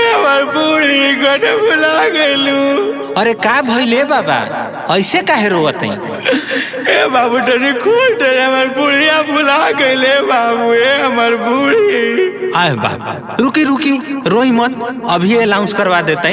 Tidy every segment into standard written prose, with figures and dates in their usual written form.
हमार बूढ़ी गने भुला गइलू। अरे का भइले बाबा, ऐसे काहे रोवत हई? ए बाबू तनी खोल दे, हमार बुढ़िया भुला गइले बाबू। ए हमार बूढ़ी। आए बाबा रुकी रुकी, रोई मत, अभी अनाउंस करवा देते।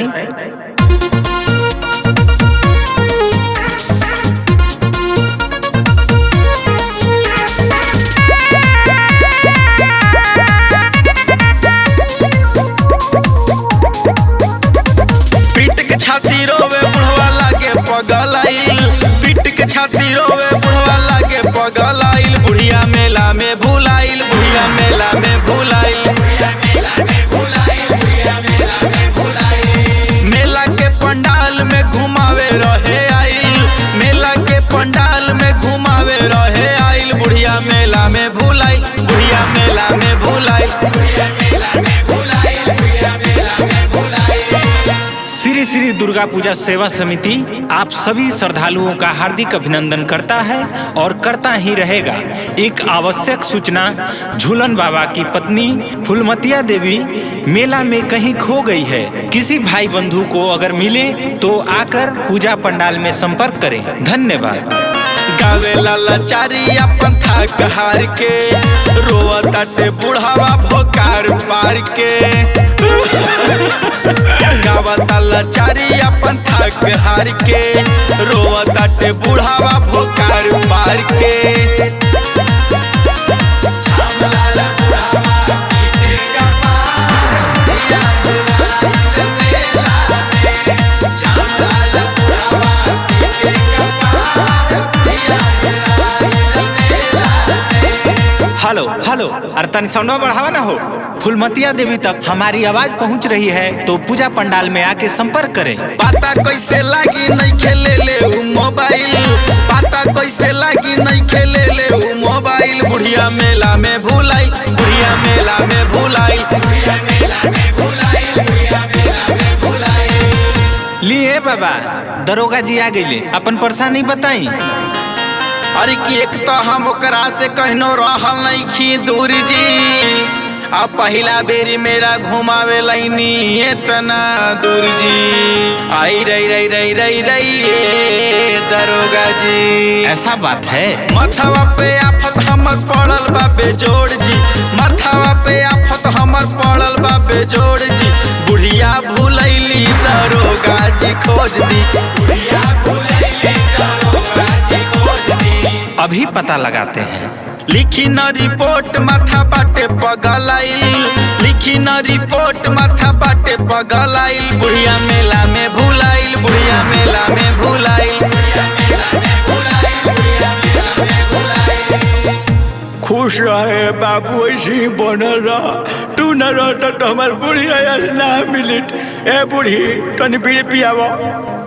छाती रोवे बुढ़वा लागे पगलाइल, पीट के छाती रोवे बुढ़वा लागे पगलाइल। बुढ़िया मेला में भुलाइल, बुढ़िया मेला में भुलाइल, मेला के पंडाल में घुमावे रहे आइल, मेला के पंडाल में घुमावे रहे आइल। बुढ़िया मेला में भुलाइल, बुढ़िया मेला में भुलाइल। श्री श्री दुर्गा पूजा सेवा समिति आप सभी श्रद्धालुओं का हार्दिक अभिनंदन करता है और करता ही रहेगा। एक आवश्यक सूचना, झूलन बाबा की पत्नी फूलमतिया देवी मेला में कहीं खो गई है। किसी भाई बंधु को अगर मिले तो आकर पूजा पंडाल में संपर्क करें। धन्यवाद। गावे लाचारी अपन थाक हार के, रोवताटे बुढ़ावा भोकार पार के। गावता लाचारी अपन थाक हार के, रोवताटे बुढ़ावा भोकार पार के। हेलो हेलो, अरे तनी साउंडवा बढ़ावा ना हो। फूलमतिया देवी तक हमारी आवाज पहुंच रही है तो पूजा पंडाल में आके संपर्क करें। पता कैसे लागी नहीं खेले ले मोबाइल, पता कैसे लागी नहीं खेले ले मोबाइल। बुढ़िया मेला में भुलाई, बुढ़िया मेला में भुलाई। लिए बाबा, दरोगा जी आ गए, अपन परेशानी बताई। अरे कि एक तो हम ओकरा से कहनो रहल नहीं खी दूर जी, अब पहला बेरी मेरा घुमावे लाइनी इतना दूर जी। आई रही रही रही रही रही दरोगा जी। ऐसा बात है? मथवा पे आफत हमर पड़ल बा बेजोड़ जी, मथवा पे आफत हमर पड़ल बा बेजोड़ जी। बुढ़िया भुलैली दरोगा जी खोज दी, बुढ़िया भुलैली दरोगा जी खोज दी। अभी पता लगाते हैं। लिखी न रिपोर्ट माथा बाटे पगलाइल, लिखी न रिपोर्ट माथा बाटे पगलाइल। बुढ़िया मेला में भुलाइल, बुढ़िया मेला में भुलाइल। खुश रहे बाबू, ऐसी बनल रह। तू न रह तो हमार बुढ़िया ना मिलित। ए बुढ़ी तनी बीड़ी पियावा।